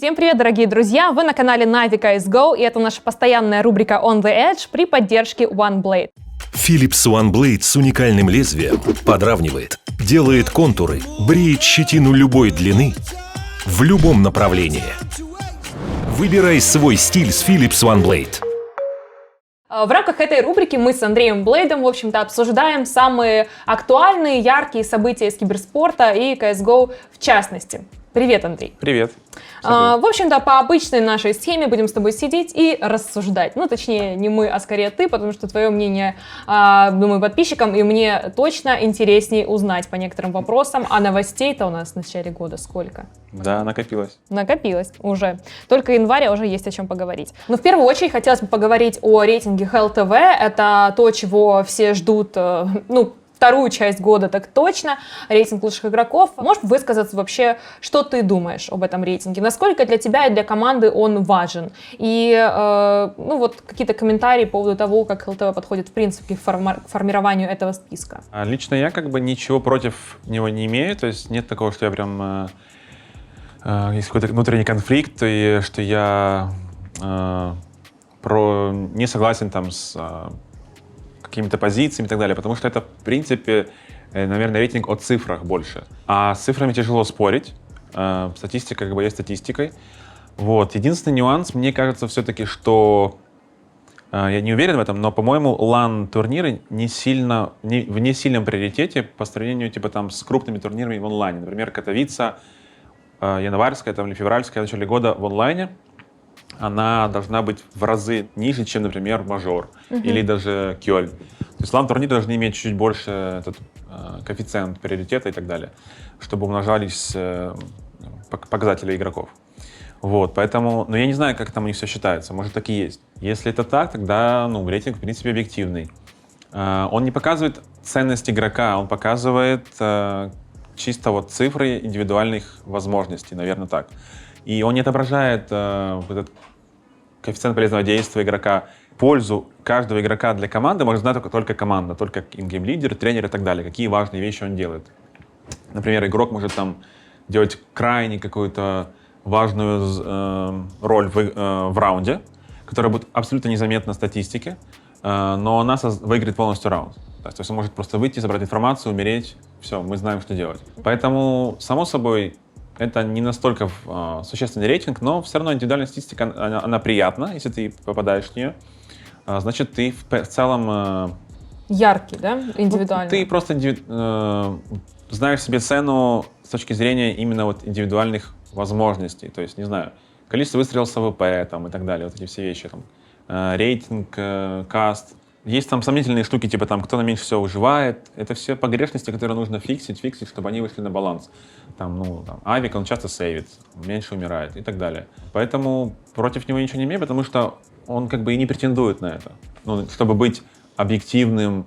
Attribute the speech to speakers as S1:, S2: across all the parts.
S1: Всем привет, дорогие друзья! Вы на канале Na'Vi CSGO, и это наша постоянная рубрика On The Edge при поддержке OneBlade.
S2: Philips OneBlade с уникальным лезвием подравнивает, делает контуры, бреет щетину любой длины в любом направлении. Выбирай свой стиль с Philips OneBlade.
S1: В рамках этой рубрики мы с Андреем Блейдом, в общем-то, обсуждаем самые актуальные, яркие события из киберспорта и CSGO в частности. Привет, Андрей.
S3: Привет.
S1: В общем-то, по обычной нашей схеме будем с тобой сидеть и рассуждать. Ну, точнее, не мы, а скорее ты, потому что твое мнение, думаю, подписчикам и мне точно интереснее узнать по некоторым вопросам. А новостей-то у нас в начале года сколько?
S3: Да, накопилось.
S1: Накопилось уже. Только январь, а уже есть о чем поговорить. Но в первую очередь хотелось бы поговорить о рейтинге HLTV. Это то, чего все ждут, вторую часть года так точно, рейтинг лучших игроков. Можешь высказаться вообще, что ты думаешь об этом рейтинге? Насколько для тебя и для команды он важен? И какие-то комментарии по поводу того, как HLTV подходит в принципе к формированию этого списка.
S3: Лично я ничего против него не имею, то есть нет такого, что я прям есть какой-то внутренний конфликт, и что я не согласен там с какими-то позициями и так далее, потому что это, в принципе, наверное, рейтинг о цифрах больше. А с цифрами тяжело спорить, статистика есть статистикой. Вот. Единственный нюанс, мне кажется, все-таки, что я не уверен в этом, но, по-моему, LAN-турниры в не сильном приоритете по сравнению с крупными турнирами в онлайне. Например, Катовица, январская или февральская в начале года в онлайне, она должна быть в разы ниже, чем, например, мажор или даже Кёльн. То есть LAN-турниры должны иметь чуть больше этот коэффициент приоритета и так далее, чтобы умножались показатели игроков. Вот, поэтому, но я не знаю, как там у них все считается, может, так и есть. Если это так, тогда, рейтинг, в принципе, объективный. Он не показывает ценность игрока, он показывает чисто цифры индивидуальных возможностей, наверное, так. И он не отображает этот коэффициент полезного действия игрока. Пользу каждого игрока для команды может знать только команда, только ингейм-лидер, тренер и так далее. Какие важные вещи он делает. Например, игрок может делать крайне какую-то важную роль в раунде, которая будет абсолютно незаметна в статистике, но она выиграет полностью раунд. То есть он может просто выйти, забрать информацию, умереть. Все, мы знаем, что делать. Поэтому, само собой, это не настолько существенный рейтинг, но все равно индивидуальная статистика, она приятна, если ты попадаешь в нее. Значит, ты в целом...
S1: Яркий, да? Индивидуальный.
S3: Ты просто знаешь себе цену с точки зрения именно индивидуальных возможностей. То есть, не знаю, количество выстрелов с АВП и так далее, эти все вещи. Рейтинг, каст. Есть сомнительные штуки, кто на меньше всего выживает. Это все погрешности, которые нужно фиксить, чтобы они вышли на баланс. Авик, он часто сейвит, меньше умирает и так далее. Поэтому против него ничего не имею, потому что он и не претендует на это. Чтобы быть объективным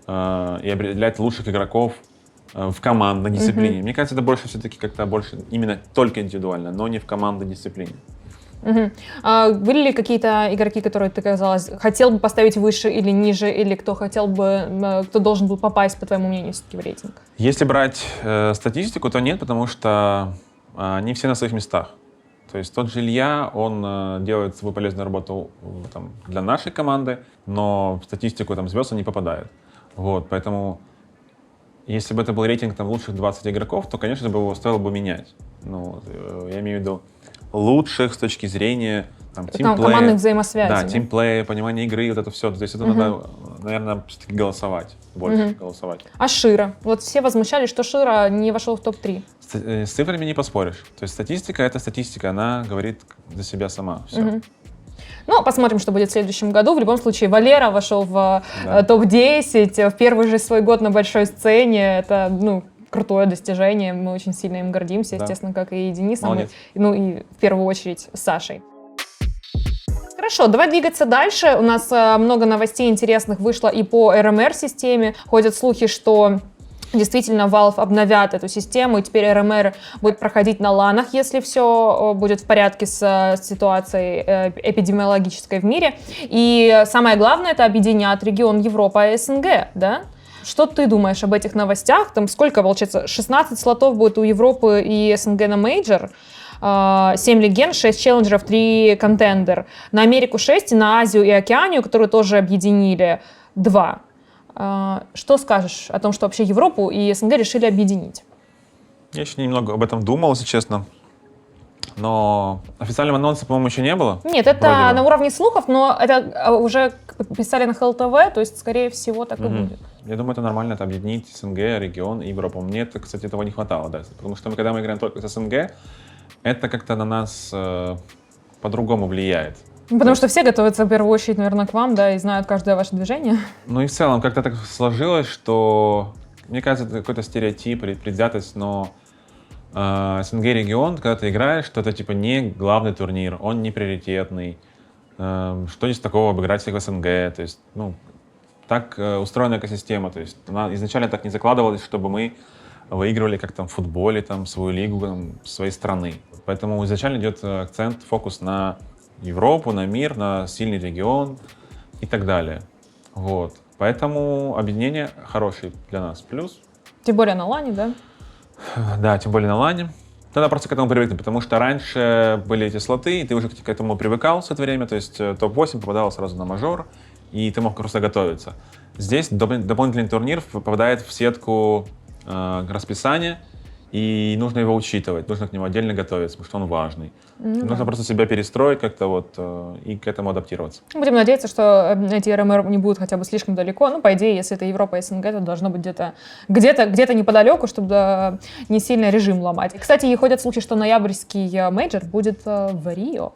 S3: и определять лучших игроков в командной дисциплине. Мне кажется, это больше все-таки больше именно только индивидуально, но не в командной дисциплине.
S1: Были ли какие-то игроки, которые ты, казалось, хотел бы поставить выше или ниже, или кто должен был попасть, по твоему мнению, все-таки в рейтинг?
S3: Если брать статистику, то нет, потому что они все на своих местах. То есть тот же Илья, он делает свою полезную работу для нашей команды, но в статистику звезд он не попадает. Вот, поэтому если бы это был рейтинг лучших 20 игроков, то, конечно же, его стоило бы менять. Я имею в виду лучших с точки зрения тимплея.
S1: Командных взаимосвязей.
S3: Да, тимплея, понимание игры, это все. То есть это надо, наверное, все-таки голосовать, больше голосовать.
S1: А Широ? Все возмущались, что Широ не вошел в топ-3.
S3: С цифрами не поспоришь. То есть статистика — это статистика, она говорит за себя сама. Все.
S1: Посмотрим, что будет в следующем году. В любом случае, Валера вошел в топ-10 в первый же свой год на большой сцене. Это, крутое достижение, мы очень сильно им гордимся, естественно, как и Денисом, и в первую очередь с Сашей. Хорошо, давай двигаться дальше. У нас много новостей интересных вышло и по RMR-системе. Ходят слухи, что действительно Valve обновят эту систему, и теперь RMR будет проходить на ланах, если все будет в порядке с ситуацией эпидемиологической в мире. И самое главное, это объединят регион Европа и СНГ, да? Что ты думаешь об этих новостях? Сколько, получается, 16 слотов будет у Европы и СНГ на мейджор. 7 легенд, 6 челленджеров, 3 контендер. На Америку 6, на Азию и Океанию, которую тоже объединили, 2. Что скажешь о том, что вообще Европу и СНГ решили объединить?
S3: Я еще немного об этом думал, если честно. Но официального анонса, по-моему, еще не было.
S1: Нет, это на уровне слухов, но это уже писали на ХЛТВ, то есть, скорее всего, так и будет.
S3: Я думаю, это нормально, это объединить СНГ, регион и Европу. Мне, кстати, этого не хватало, да. Потому что когда мы играем только с СНГ, это как-то на нас по-другому влияет.
S1: Потому что все готовятся в первую очередь, наверное, к вам, да, и знают каждое ваше движение.
S3: Ну и в целом как-то так сложилось, что, мне кажется, это какой-то стереотип, предвзятость, но СНГ-регион, когда ты играешь, что это типа не главный турнир, он не приоритетный. Что здесь такого обыграть всех в СНГ? То есть, ну, так устроена экосистема. То есть она изначально так не закладывалась, чтобы мы выигрывали как там в футболе, там, свою лигу, там, своей страны. Поэтому изначально идет акцент, фокус на Европу, на мир, на сильный регион и так далее. Вот. Поэтому объединение хороший для нас. Плюс.
S1: Тем более на лане, да?
S3: Да, тем более на лане. Надо просто к этому привыкнуть, потому что раньше были эти слоты, и ты уже к этому привыкал все это время, то есть топ-8 попадал сразу на мажор, и ты мог просто готовиться. Здесь дополнительный турнир попадает в сетку расписания, и нужно его учитывать, нужно к нему отдельно готовиться, потому что он важный. Нужно просто себя перестроить как-то вот и к этому адаптироваться.
S1: Будем надеяться, что эти РМР не будут хотя бы слишком далеко. Ну, по идее, если это Европа и СНГ, то должно быть где-то неподалеку, чтобы не сильно режим ломать. Кстати, ходят слухи, что ноябрьский мейджор будет в Рио.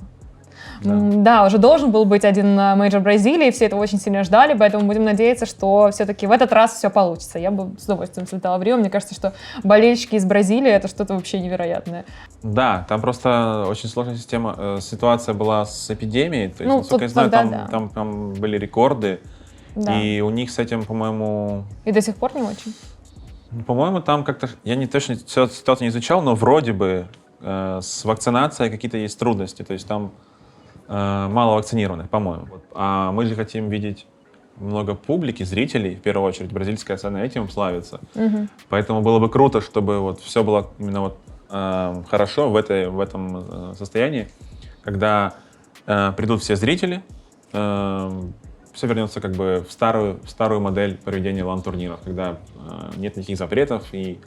S1: Да, уже должен был быть один мейджор Бразилии, все этого очень сильно ждали, поэтому будем надеяться, что все-таки в этот раз все получится. Я бы с удовольствием слетала в Рио, мне кажется, что болельщики из Бразилии — это что-то вообще невероятное. Да,
S3: там просто очень сложная ситуация была с эпидемией, то есть, насколько я знаю, там были рекорды, и у них с этим, по-моему...
S1: И до сих пор не очень?
S3: По-моему, там как-то, я не точно ситуацию не изучал, но вроде бы с вакцинацией какие-то есть трудности, то есть там мало вакцинированных, по-моему. А мы же хотим видеть много публики, зрителей, в первую очередь. Бразильская сцена этим славится. Поэтому было бы круто, чтобы вот все было именно вот хорошо в этом состоянии, когда придут все зрители, все вернется как бы в старую модель проведения лан-турниров, когда нет никаких запретов и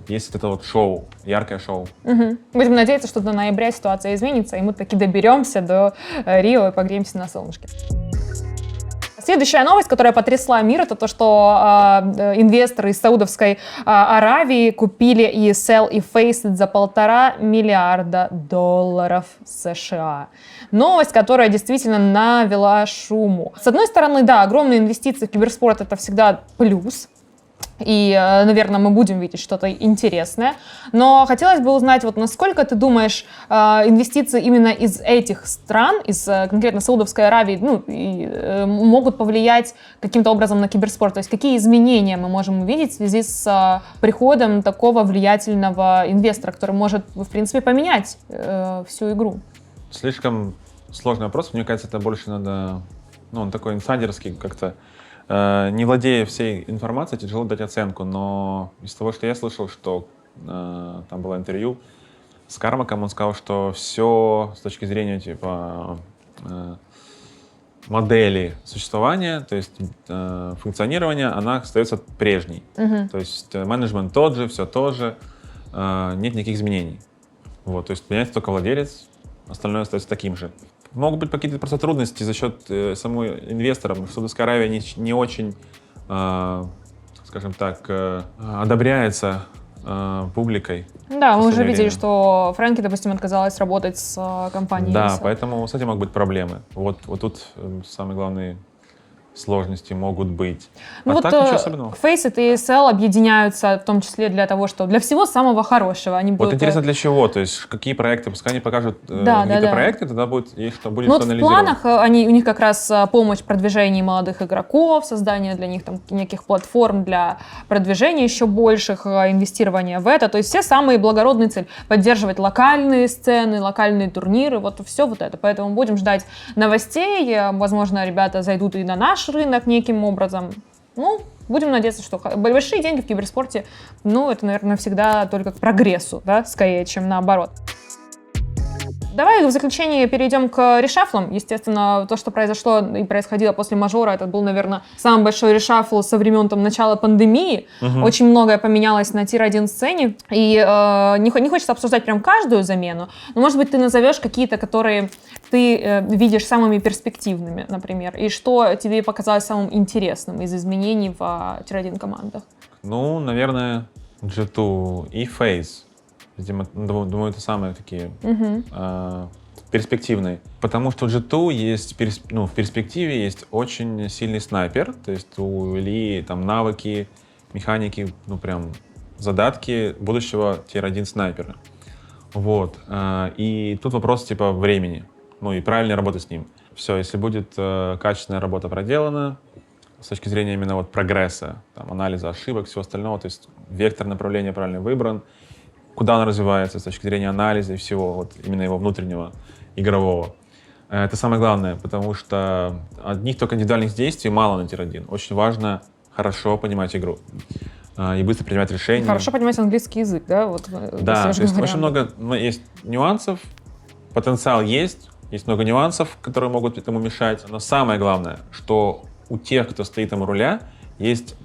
S3: есть это вот шоу, яркое шоу.
S1: Будем надеяться, что до ноября ситуация изменится, и мы таки доберемся до Рио и погреемся на солнышке. Следующая новость, которая потрясла мир, это то, что инвесторы из Саудовской Аравии купили ESL и Faceit за $1,5 миллиарда США. Новость, которая действительно навела шуму. С одной стороны, да, огромные инвестиции в киберспорт — это всегда плюс. И, наверное, мы будем видеть что-то интересное. Но хотелось бы узнать, вот насколько ты думаешь, инвестиции именно из этих стран, из конкретно Саудовской Аравии, могут повлиять каким-то образом на киберспорт? То есть какие изменения мы можем увидеть в связи с приходом такого влиятельного инвестора, который может, в принципе, поменять всю игру?
S3: Слишком сложный вопрос. Мне кажется, это больше надо, он такой инсайдерский как-то. Не владея всей информацией, тяжело дать оценку, но из того, что я слышал, что там было интервью с Кармаком, он сказал, что все с точки зрения типа модели существования, то есть функционирования, она остается прежней. То есть менеджмент тот же, все то же, нет никаких изменений. Вот, то есть меняется только владелец, остальное остается таким же. Могут быть какие-то просто трудности за счет самого инвестора. Саудовская Аравия не очень, скажем так, одобряется публикой.
S1: Да, мы уже видели, что Фрэнки, допустим, отказалась работать с компанией.
S3: Да, поэтому с этим могут быть проблемы. Вот тут самые главные сложности могут быть.
S1: Так ничего особенного. Faceit и ESL объединяются в том числе для того, что для всего самого хорошего. Они будут...
S3: интересно для чего, то есть какие проекты, пускай они покажут какие-то проекты, тогда будет что анализировать.
S1: В планах у них как раз помощь в продвижении молодых игроков, создание для них там неких платформ для продвижения еще больших, инвестирования в это, то есть все самые благородные цели. Поддерживать локальные сцены, локальные турниры, вот все вот это. Поэтому будем ждать новостей, возможно, ребята зайдут и на наш рынок неким образом. Будем надеяться, что большие деньги в киберспорте, это, наверное, всегда только к прогрессу, да, скорее, чем наоборот. Давай в заключение перейдем к решафлам. Естественно, то, что произошло и происходило после мажора, это был, наверное, самый большой решафл со времен начала пандемии. Очень многое поменялось на тир-1 сцене. И не хочется обсуждать прям каждую замену, но, может быть, ты назовешь какие-то, которые ты видишь самыми перспективными, например, и что тебе показалось самым интересным из изменений в тир-1 командах?
S3: Ну, наверное, G2 и FaZe. Видимо, думаю, это самые такие перспективные. Потому что у G2 есть, в перспективе есть очень сильный снайпер. То есть у Ильи там навыки, механики, прям задатки будущего тир-1 снайпера. Вот. И тут вопрос типа времени. И правильной работы с ним. Все, если будет качественная работа проделана, с точки зрения именно прогресса, анализа ошибок, всего остального, то есть вектор направления правильно выбран, куда он развивается с точки зрения анализа и всего, именно его внутреннего, игрового. Это самое главное, потому что одних только индивидуальных действий мало на тир-1. Очень важно хорошо понимать игру и быстро принимать решения.
S1: Хорошо понимать английский язык, да?
S3: Да, то есть очень много есть нюансов, потенциал есть много нюансов, которые могут этому мешать. Но самое главное, что у тех, кто стоит там у руля, есть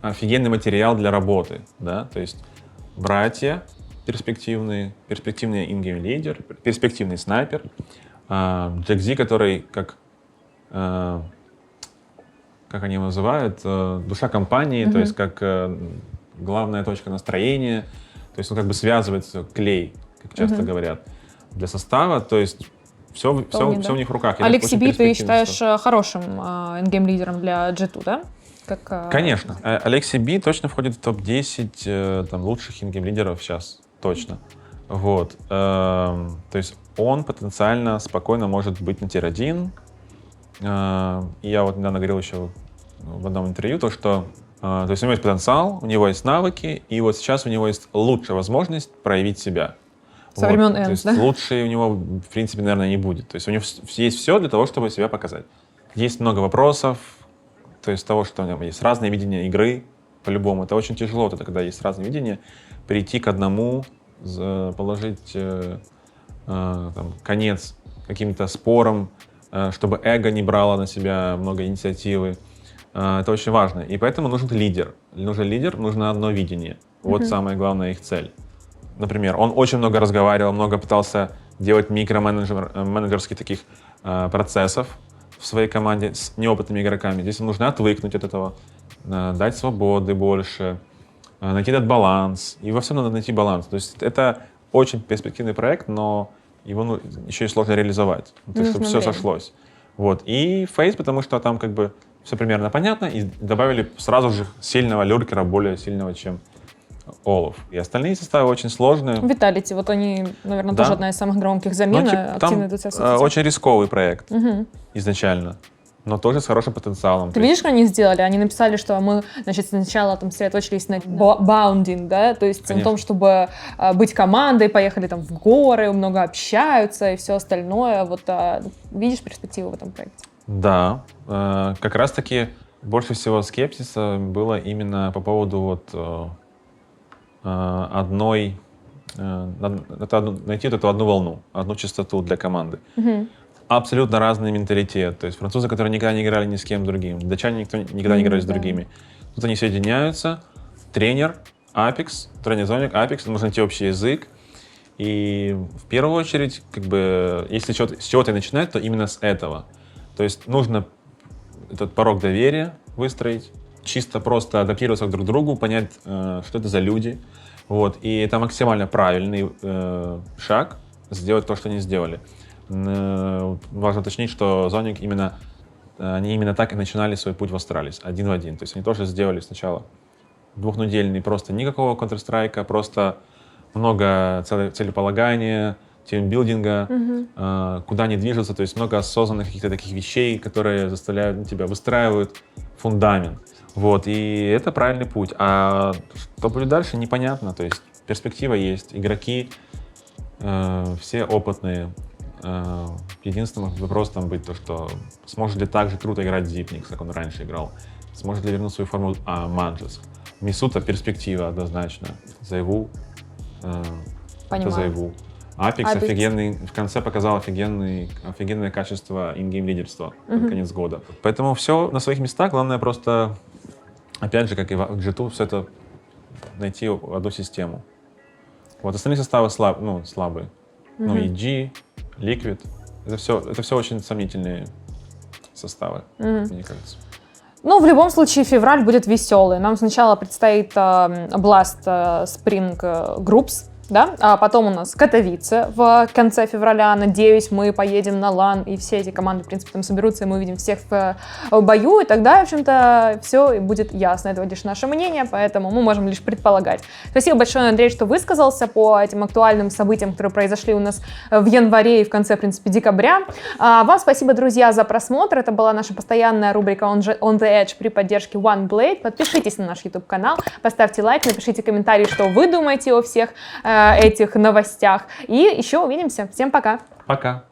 S3: офигенный материал для работы, да, то есть братья перспективный ингейм-лидер, перспективный снайпер, Джек Зи, который, как они его называют, душа компании, то есть как главная точка настроения, то есть он связывает клей, как часто говорят, для состава, то есть все у них в руках.
S1: Алексей Би ты считаешь хорошим ингейм-лидером для G2, да?
S3: Конечно. Алексей Би точно входит в топ-10 лучших ингейм-лидеров сейчас. Точно. Вот. То есть он потенциально спокойно может быть на тир-1. И я недавно говорил еще в одном интервью, что то есть у него есть потенциал, у него есть навыки, и сейчас у него есть лучшая возможность проявить себя.
S1: Со времен Энс, да?
S3: Лучше у него, в принципе, наверное, не будет. То есть у него есть все для того, чтобы себя показать. Есть много вопросов, то есть того, что у него есть разные видения игры, по-любому. Это очень тяжело, когда есть разные видения, прийти к одному, положить конец каким-то спорам, чтобы эго не брало на себя много инициативы. Это очень важно. И поэтому нужен лидер. Нужно одно видение. Вот самая главная их цель. Например, он очень много разговаривал, много пытался делать микроменеджерских таких процессов в своей команде с неопытными игроками. Здесь нужно отвыкнуть от этого, дать свободы больше, найти этот баланс. И во всем надо найти баланс. То есть это очень перспективный проект, но его еще и сложно реализовать, чтобы все сошлось. Вот. И FaZe, потому что там все примерно понятно, и добавили сразу же сильного люркера, более сильного, чем Олов. И остальные составы очень сложные.
S1: Vitality, они, наверное, тоже одна из самых громких замен.
S3: Там очень рисковый проект изначально, но тоже с хорошим потенциалом.
S1: Ты видишь, что они сделали? Они написали, что мы, сначала сосредоточились на баундинг, да, то есть на том, чтобы быть командой, поехали в горы, много общаются и все остальное. Видишь перспективу в этом проекте?
S3: Да, как раз-таки больше всего скепсиса было именно по поводу найти эту одну волну, одну частоту для команды. Абсолютно разный менталитет. То есть французы, которые никогда не играли ни с кем другим, датчане никогда не играли с другими. Тут они соединяются. Тренер, Apex, тренер-зоник, Apex, нужно найти общий язык. И в первую очередь, если с чего-то начинать, то именно с этого. То есть нужно этот порог доверия выстроить, чисто просто адаптироваться друг к другу, понять, что это за люди. И это максимально правильный шаг, сделать то, что они сделали. Важно уточнить, что Zonic они именно так и начинали свой путь в Астралис, один в один. То есть они тоже сделали сначала двухнедельный, просто никакого Counter-Strike, просто много целеполагания, тимбилдинга, куда они движутся, то есть много осознанных каких-то таких вещей, которые заставляют тебя, выстраивают фундамент. И это правильный путь. А что будет дальше, непонятно. То есть перспектива есть, игроки все опытные. Единственный вопрос быть то, что сможет ли так же круто играть Zipnix, как он раньше играл, сможет ли вернуть свою форму Манджес. Мисута перспектива однозначно. Зайву это Зайву. Apex офигенный, в конце показал офигенное качество ингейм лидерства на конец года. Поэтому все на своих местах, главное просто, опять же, как и в G2, все это найти одну систему. Вот остальные составы слабые. Ну, EG, Liquid, это все очень сомнительные составы, мне кажется.
S1: Ну, в любом случае, февраль будет веселый. Нам сначала предстоит Blast Spring Groups, да? А потом у нас Катовице в конце февраля. Надеюсь, мы поедем на LAN, и все эти команды, в принципе, там соберутся, и мы увидим всех в бою, и тогда, в общем-то, все будет ясно. Это лишь наше мнение, поэтому мы можем лишь предполагать. Спасибо большое, Андрей, что высказался по этим актуальным событиям, которые произошли у нас в январе и в конце, в принципе, декабря. Вам спасибо, друзья, за просмотр. Это была наша постоянная рубрика On the Edge при поддержке OneBlade. Подпишитесь на наш YouTube-канал, поставьте лайк, напишите комментарий, что вы думаете о всех этих новостях. И еще увидимся. Всем пока.
S3: Пока.